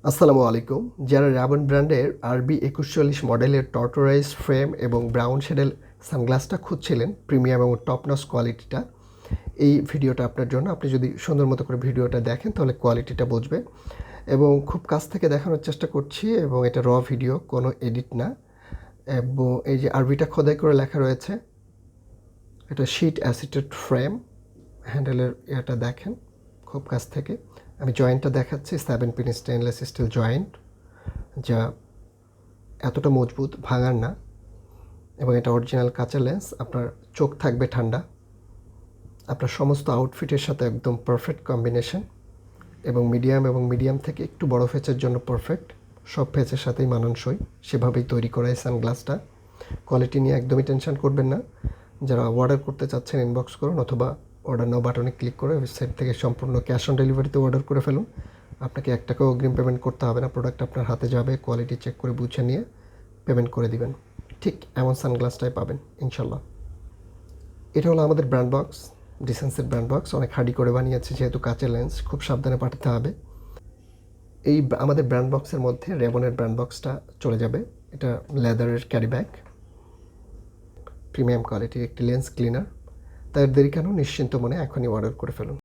আসসালামু আলাইকুম। যারা র্যাবন ব্র্যান্ডের আরবি 2140 মডেলের টর্টোরাইজ ফ্রেম এবং ব্রাউন শেডের সানগ্লাসটা খুঁজছিলেন প্রিমিয়াম এবং টপ নচ কোয়ালিটিটা, এই ভিডিওটা আপনার জন্য। আপনি যদি সুন্দর মতো করে ভিডিওটা দেখেন তাহলে কোয়ালিটিটা বুঝবে। এবং খুব কাছ থেকে দেখানোর চেষ্টা করছি এবং এটা র ভিডিও, কোনো এডিট না। এবং এই যে আরবিটা খোদাই করে লেখা রয়েছে, এটা শিট অ্যাসিটেড ফ্রেম। হ্যান্ডেলের এটা দেখেন খুব কাছ থেকে। আমি জয়েন্টটা দেখাচ্ছি, 7 পিন স্টেনলেস স্টিল জয়েন্ট, যা এতটা মজবুত, ভাঙার না। এবং এটা অরিজিনাল কাঁচা লেন্স। আপনার চোখ থাকবে ঠান্ডা, আপনার সমস্ত আউটফিটের সাথে একদম পারফেক্ট কম্বিনেশন। এবং মিডিয়াম থেকে একটু বড় ফেচের জন্য পারফেক্ট, সব ফেচের সাথেই মানানসই, সেভাবেই তৈরি করা এই সানগ্লাসটা। কোয়ালিটি নিয়ে একদমই টেনশন করবেন না। যারা অর্ডার করতে চাচ্ছেন ইনবক্স করুন, অথবা অর্ডার নাও বাটনে ক্লিক করে ওয়েবসাইট থেকে সম্পূর্ণ ক্যাশ অন ডেলিভারিতে অর্ডার করে ফেলুন। আপনাকে 1 টাকাও অগ্রিম পেমেন্ট করতে হবে না। প্রোডাক্ট আপনার হাতে যাবে, কোয়ালিটি চেক করে বুঝে নিয়ে পেমেন্ট করে দিবেন। ঠিক এমন সানগ্লাসটাই পাবেন ইনশাল্লাহ। এটা হলো আমাদের ব্র্যান্ড বক্স, ডিসেন্সের ব্র্যান্ড বক্স। অনেক হার্ডি করে বানিয়েছে, যেহেতু কাঁচের লেন্স, খুব সাবধানে পাঠাতে হবে। এই আমাদের ব্র্যান্ড বক্সের মধ্যে রেবনের ব্র্যান্ড বক্সটা চলে যাবে। এটা লেদারের ক্যারি ব্যাগ, প্রিমিয়াম কোয়ালিটির একটি লেন্স ক্লিনার। তাই দেরি কেন, নিশ্চিন্ত মনে এখনই অর্ডার করে ফেলুন।